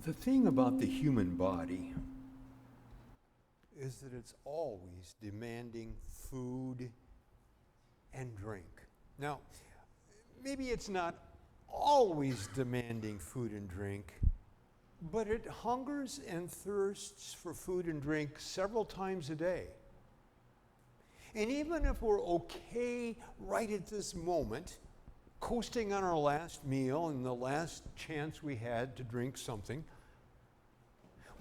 The thing about the human body is that it's always demanding food and drink. Now, maybe it's not always demanding food and drink, but it hungers and thirsts for food and drink several times a day. And even if we're okay right at this moment, coasting on our last meal and the last chance we had to drink something,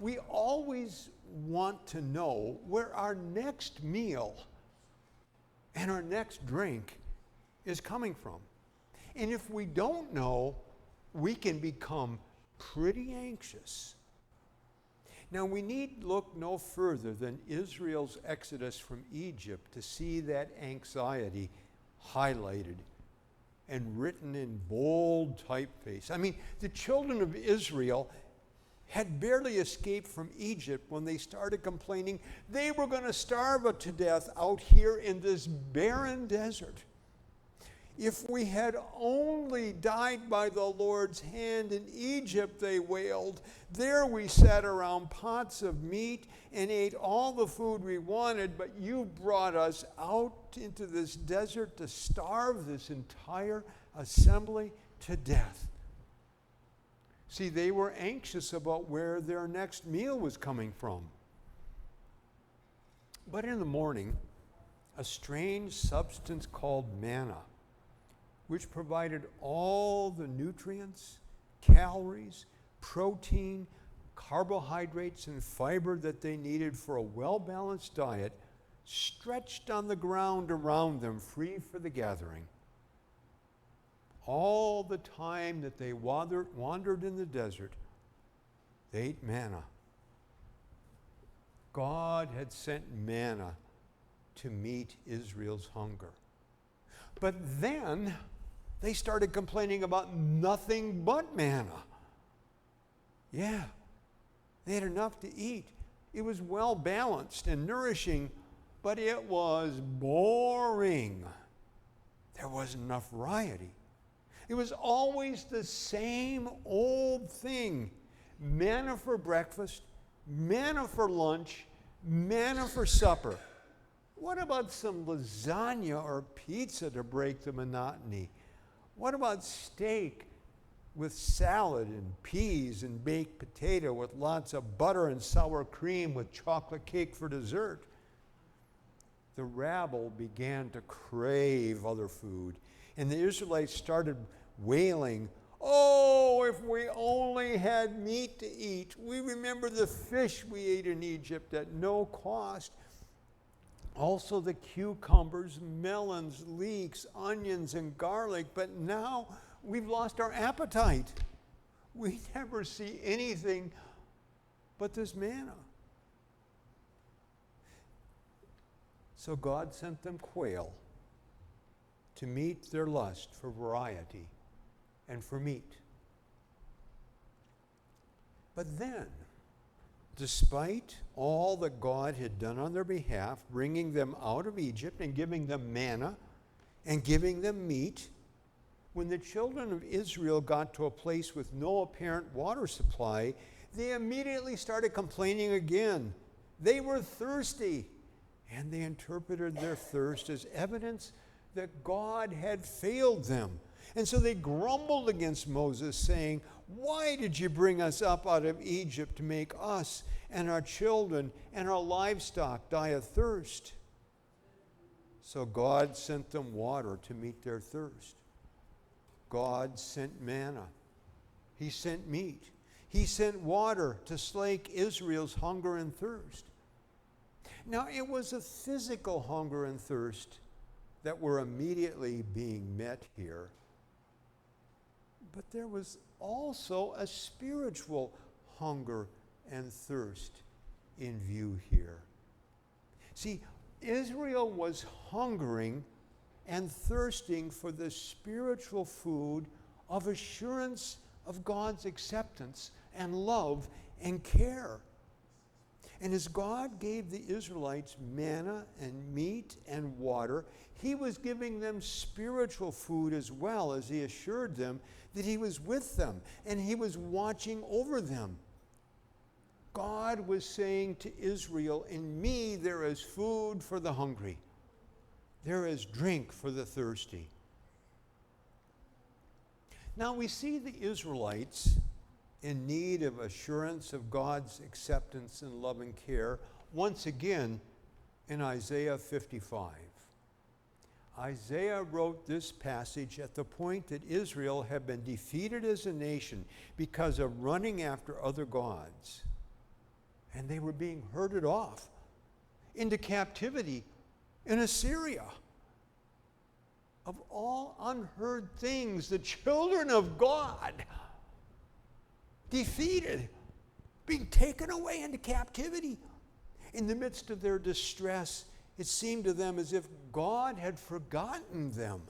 we always want to know where our next meal and our next drink is coming from. And if we don't know, we can become pretty anxious. Now, we need look no further than Israel's exodus from Egypt to see that anxiety highlighted and written in bold typeface. I mean, the children of Israel had barely escaped from Egypt when they started complaining they were going to starve to death out here in this barren desert. If we had only died by the Lord's hand in Egypt, they wailed. There we sat around pots of meat and ate all the food we wanted, but you brought us out into this desert to starve this entire assembly to death. See, they were anxious about where their next meal was coming from. But in the morning, a strange substance called manna, which provided all the nutrients, calories, protein, carbohydrates, and fiber that they needed for a well-balanced diet, stretched on the ground around them, free for the gathering. All the time that they wandered in the desert, they ate manna. God had sent manna to meet Israel's hunger. But then they started complaining about nothing but manna. Yeah, they had enough to eat. It was well balanced and nourishing, but it was boring. There wasn't enough variety. It was always the same old thing. Manna for breakfast, manna for lunch, manna for supper. What about some lasagna or pizza to break the monotony? What about steak with salad and peas and baked potato with lots of butter and sour cream with chocolate cake for dessert? The rabble began to crave other food, and the Israelites started wailing, "Oh, if we only had meat to eat. We remember the fish we ate in Egypt at no cost. Also the cucumbers, melons, leeks, onions, and garlic, but now we've lost our appetite. We never see anything but this manna." So God sent them quail to meet their lust for variety and for meat. But then, despite all that God had done on their behalf, bringing them out of Egypt and giving them manna and giving them meat, when the children of Israel got to a place with no apparent water supply, they immediately started complaining again. They were thirsty, and they interpreted their thirst as evidence that God had failed them. And so they grumbled against Moses, saying, "Why did you bring us up out of Egypt to make us and our children and our livestock die of thirst?" So God sent them water to meet their thirst. God sent manna. He sent meat. He sent water to slake Israel's hunger and thirst. Now, it was a physical hunger and thirst that were immediately being met here. But there was also a spiritual hunger and thirst in view here. See, Israel was hungering and thirsting for the spiritual food of assurance of God's acceptance and love and care. And as God gave the Israelites manna and meat and water, He was giving them spiritual food as well, as He assured them that He was with them and He was watching over them. God was saying to Israel, in me there is food for the hungry. There is drink for the thirsty. Now we see the Israelites in need of assurance of God's acceptance and love and care once again in Isaiah 55. Isaiah wrote this passage at the point that Israel had been defeated as a nation because of running after other gods. And they were being herded off into captivity in Assyria. Of all unheard things, the children of God, defeated, being taken away into captivity. In the midst of their distress, it seemed to them as if God had forgotten them.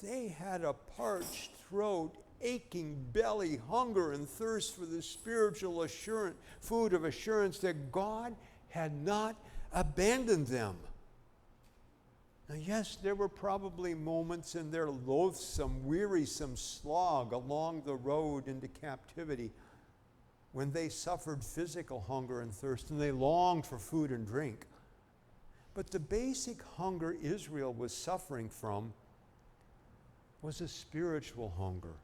They had a parched throat, aching belly, hunger and thirst for the spiritual food of assurance that God had not abandoned them. Now, yes, there were probably moments in their loathsome, wearisome slog along the road into captivity when they suffered physical hunger and thirst and they longed for food and drink. But the basic hunger Israel was suffering from was a spiritual hunger.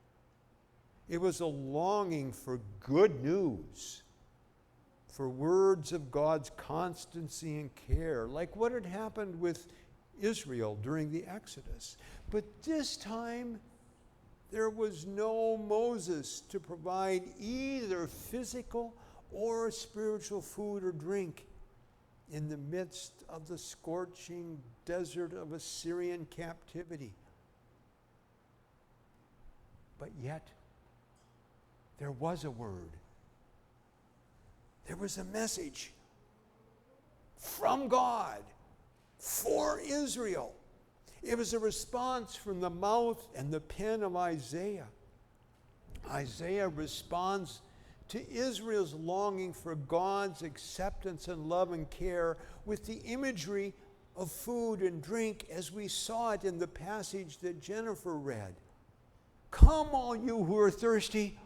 It was a longing for good news, for words of God's constancy and care, like what had happened with Israel during the Exodus. But this time, there was no Moses to provide either physical or spiritual food or drink in the midst of the scorching desert of Assyrian captivity. But yet, there was a word. There was a message from God for Israel. It was a response from the mouth and the pen of Isaiah. Isaiah responds to Israel's longing for God's acceptance and love and care with the imagery of food and drink as we saw it in the passage that Jennifer read. Come, all you who are thirsty,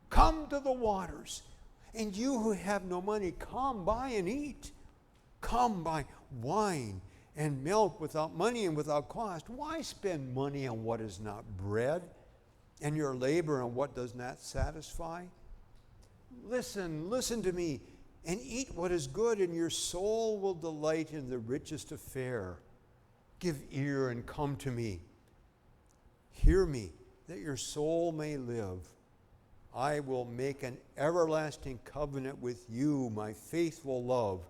come to the waters. And you who have no money, come buy and eat. Come buy wine and milk without money and without cost. Why spend money on what is not bread, and your labor on what does not satisfy? Listen to me, and eat what is good, and your soul will delight in the richest of fare. Give ear and come to me. Hear me, that your soul may live. I will make an everlasting covenant with you, my faithful love,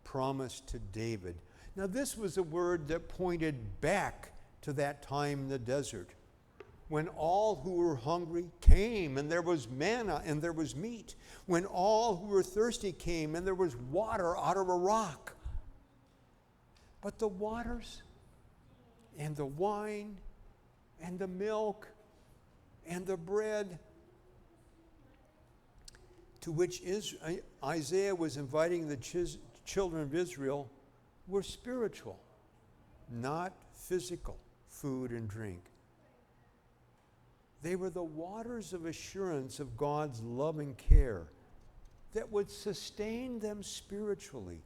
promised to David. Now, this was a word that pointed back to that time in the desert, when all who were hungry came, and there was manna and there was meat. When all who were thirsty came, and there was water out of a rock. But the waters and the wine and the milk and the bread to which Isaiah was inviting the children of Israel were spiritual, not physical food and drink. They were the waters of assurance of God's loving care that would sustain them spiritually,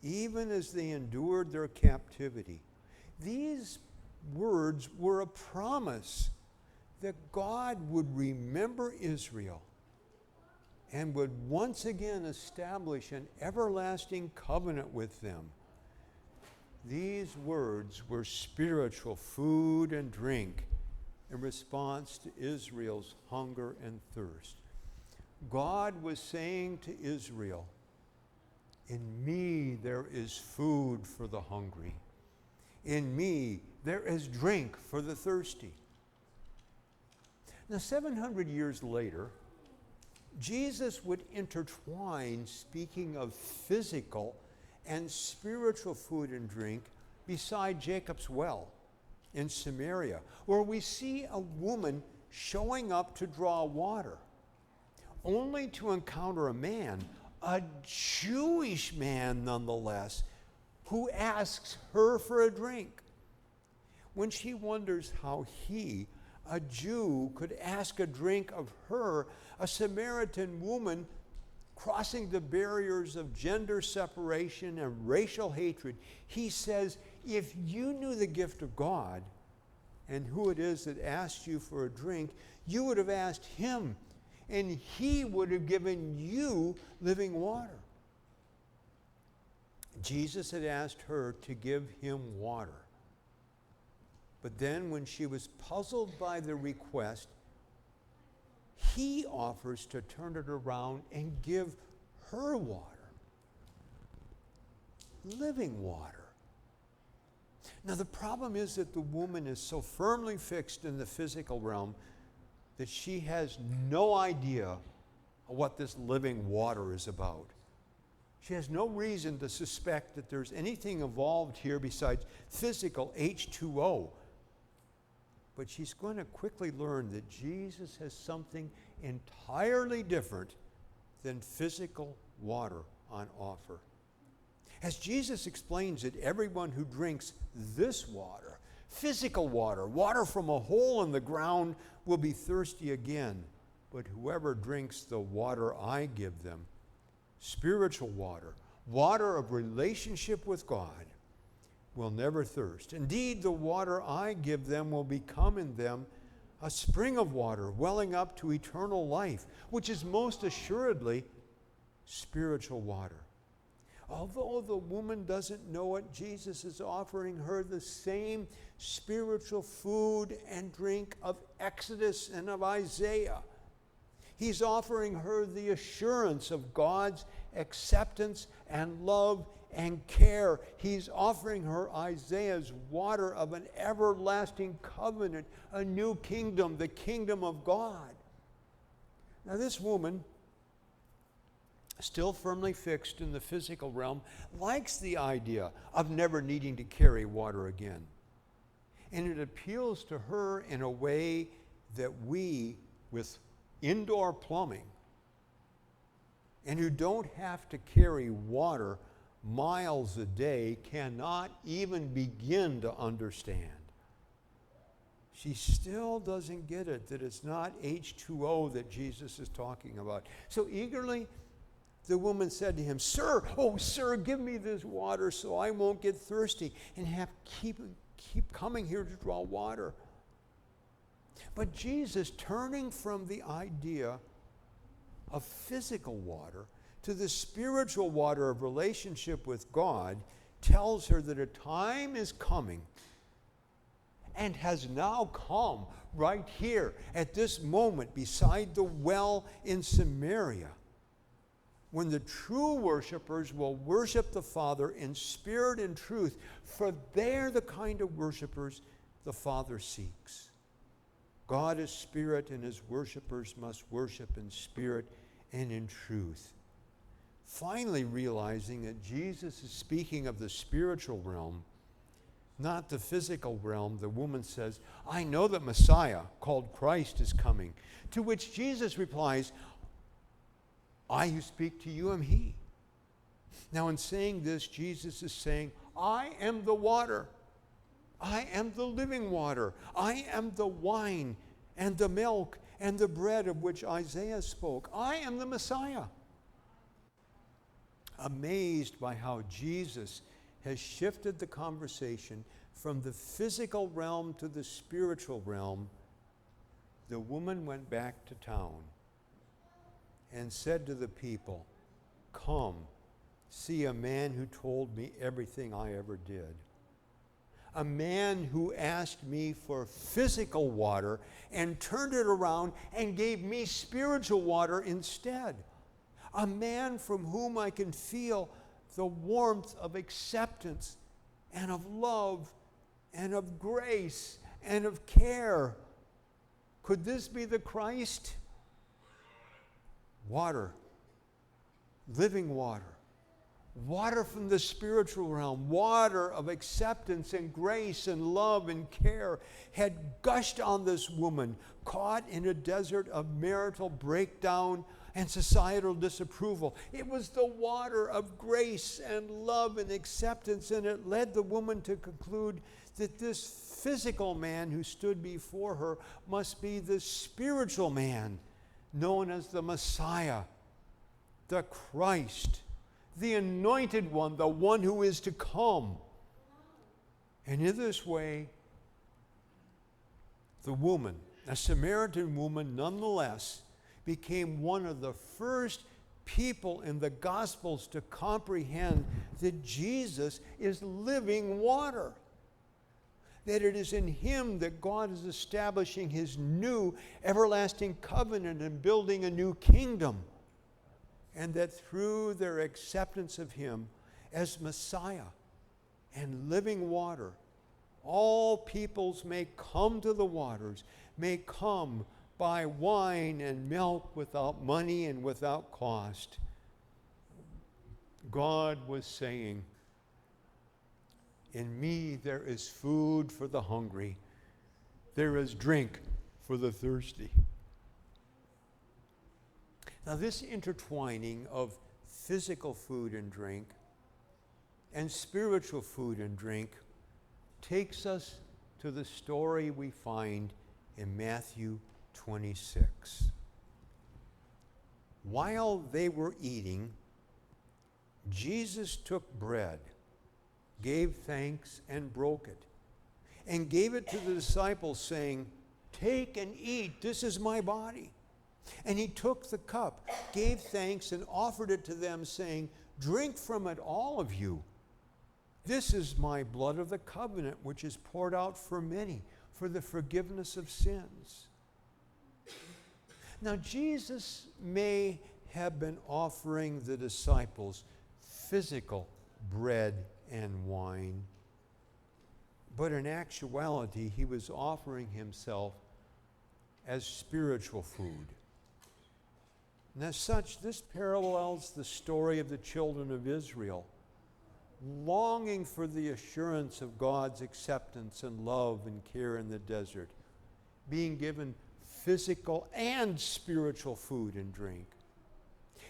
even as they endured their captivity. These words were a promise that God would remember Israel and would once again establish an everlasting covenant with them. These words were spiritual food and drink in response to Israel's hunger and thirst. God was saying to Israel, in me there is food for the hungry. In me there is drink for the thirsty. Now, 700 years later, Jesus would intertwine speaking of physical and spiritual food and drink beside Jacob's well in Samaria, where we see a woman showing up to draw water, only to encounter a man, a Jewish man nonetheless, who asks her for a drink. When she wonders how he, a Jew could ask a drink of her, a Samaritan woman crossing the barriers of gender separation and racial hatred, he says, if you knew the gift of God and who it is that asked you for a drink, you would have asked him, and he would have given you living water. Jesus had asked her to give him water. But then when she was puzzled by the request, he offers to turn it around and give her water. Living water. Now the problem is that the woman is so firmly fixed in the physical realm that she has no idea what this living water is about. She has no reason to suspect that there's anything involved here besides physical H2O. But she's going to quickly learn that Jesus has something entirely different than physical water on offer. As Jesus explains it, everyone who drinks this water, physical water, water from a hole in the ground, will be thirsty again. But whoever drinks the water I give them, spiritual water, water of relationship with God, will never thirst. Indeed, the water I give them will become in them a spring of water welling up to eternal life, which is most assuredly spiritual water. Although the woman doesn't know it, Jesus is offering her the same spiritual food and drink of Exodus and of Isaiah. He's offering her the assurance of God's acceptance and love and care. He's offering her Isaiah's water of an everlasting covenant, a new kingdom, the kingdom of God. Now this woman, still firmly fixed in the physical realm, likes the idea of never needing to carry water again. And it appeals to her in a way that we, with indoor plumbing, and who don't have to carry water miles a day, cannot even begin to understand. She still doesn't get it, that it's not H2O that Jesus is talking about. So eagerly, the woman said to him, "Sir, oh sir, give me this water so I won't get thirsty and keep coming here to draw water." But Jesus, turning from the idea of physical water to the spiritual water of relationship with God, tells her that a time is coming and has now come right here at this moment beside the well in Samaria, when the true worshipers will worship the Father in spirit and truth, for they're the kind of worshipers the Father seeks. God is spirit, and his worshipers must worship in spirit and in truth. Finally realizing that Jesus is speaking of the spiritual realm, not the physical realm, the woman says, "I know that Messiah, called Christ, is coming." To which Jesus replies, "I who speak to you am he." Now in saying this, Jesus is saying, I am the water. I am the living water. I am the wine and the milk and the bread of which Isaiah spoke. I am the Messiah. Amazed by how Jesus has shifted the conversation from the physical realm to the spiritual realm, the woman went back to town and said to the people, "Come, see a man who told me everything I ever did. A man who asked me for physical water and turned it around and gave me spiritual water instead. A man from whom I can feel the warmth of acceptance and of love and of grace and of care. Could this be the Christ?" Water, living water, water from the spiritual realm, water of acceptance and grace and love and care, had gushed on this woman caught in a desert of marital breakdown and societal disapproval. It was the water of grace and love and acceptance, and it led the woman to conclude that this physical man who stood before her must be the spiritual man known as the Messiah, the Christ, the anointed one, the one who is to come. And in this way, the woman, a Samaritan woman nonetheless, became one of the first people in the Gospels to comprehend that Jesus is living water. That it is in him that God is establishing his new everlasting covenant and building a new kingdom. And that through their acceptance of him as Messiah and living water, all peoples may come to the waters, may come buy wine and milk without money and without cost. God was saying, in me there is food for the hungry, there is drink for the thirsty. Now, this intertwining of physical food and drink and spiritual food and drink takes us to the story we find in Matthew 26. While they were eating, Jesus took bread, gave thanks, and broke it, and gave it to the disciples, saying, "Take and eat, this is my body." And he took the cup, gave thanks, and offered it to them, saying, "Drink from it, all of you. This is my blood of the covenant, which is poured out for many for the forgiveness of sins." Now, Jesus may have been offering the disciples physical bread and wine, but in actuality, he was offering himself as spiritual food. And as such, this parallels the story of the children of Israel, longing for the assurance of God's acceptance and love and care in the desert, being given physical and spiritual food and drink.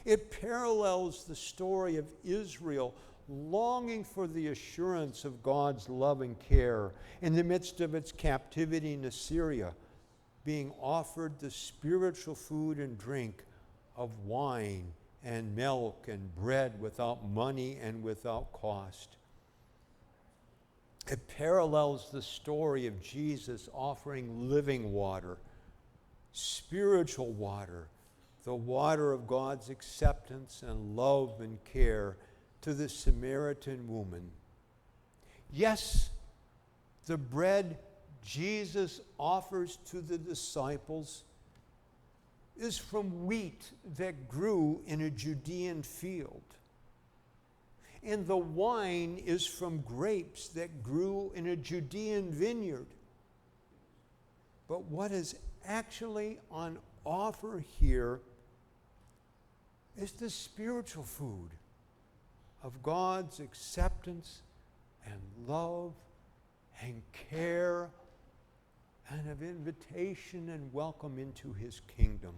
It parallels the story of Israel longing for the assurance of God's love and care in the midst of its captivity in Assyria, being offered the spiritual food and drink of wine and milk and bread without money and without cost. It parallels the story of Jesus offering living water, spiritual water, the water of God's acceptance and love and care to the Samaritan woman. Yes, the bread Jesus offers to the disciples is from wheat that grew in a Judean field. And the wine is from grapes that grew in a Judean vineyard. But what is actually on offer here is the spiritual food of God's acceptance and love and care and of invitation and welcome into his kingdom.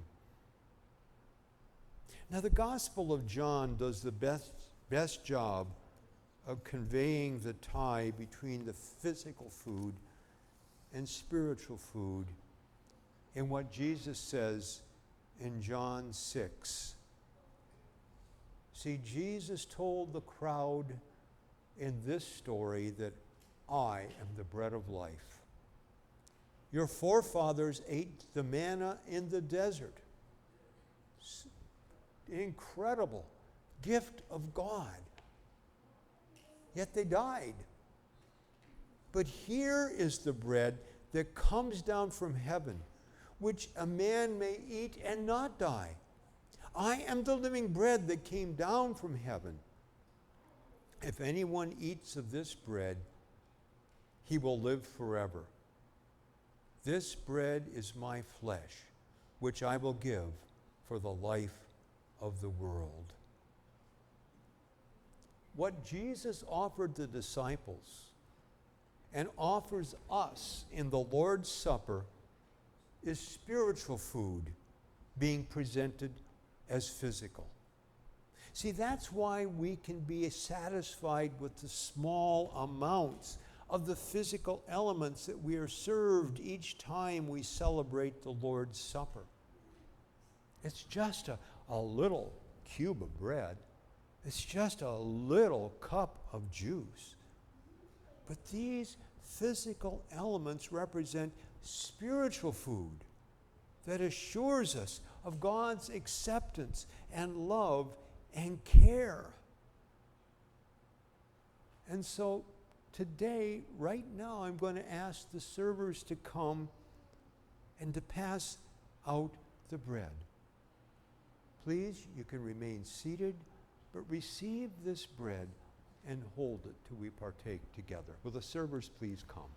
Now, the Gospel of John does the best job of conveying the tie between the physical food and spiritual food in what Jesus says in John 6. See, Jesus told the crowd in this story that I am the bread of life. Your forefathers ate the manna in the desert. Incredible gift of God. Yet they died. But here is the bread that comes down from heaven, which a man may eat and not die. I am the living bread that came down from heaven. If anyone eats of this bread, he will live forever. This bread is my flesh, which I will give for the life of the world. what Jesus offered the disciples and offers us in the Lord's Supper is spiritual food being presented as physical. See, that's why we can be satisfied with the small amounts of the physical elements that we are served each time we celebrate the Lord's Supper. It's just a little cube of bread. It's just a little cup of juice. But these physical elements represent spiritual food that assures us of God's acceptance and love and care. And so today, right now, I'm going to ask the servers to come and to pass out the bread. Please, you can remain seated, but receive this bread and hold it till we partake together. Will the servers please come?